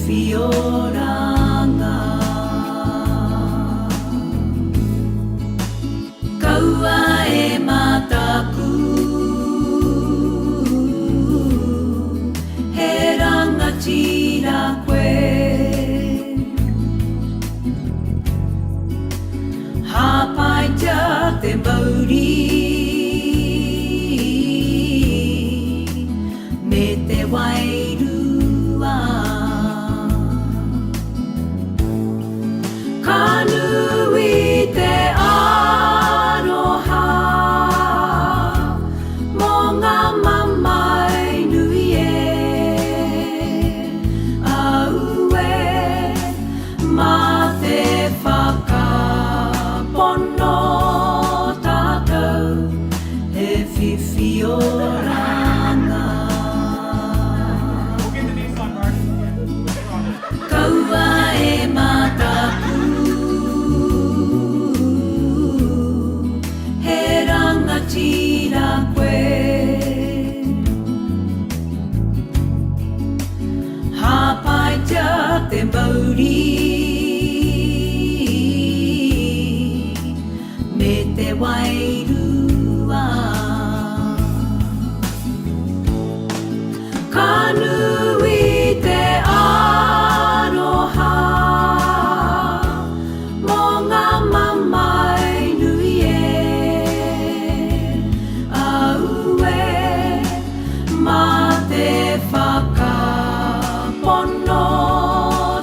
whiwhioranga Kaua e mataku He rangatira koe Hapaita te mauri Me te wairua Ka nui te aroha Mō ngā mamai nui e Aue mā te whakapono tātou He whiwhioranga Kaua e mataku He rangatira koe Hapaita te mauri Me te wairua Ka nui te aroha Mō ngā mamai nui e Aue mā te whakapono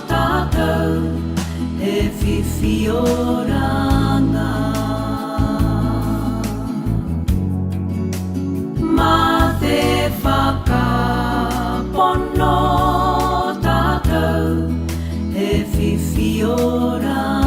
tātou He whiwhioranga Mā te whakapono tātou He whiwhioranga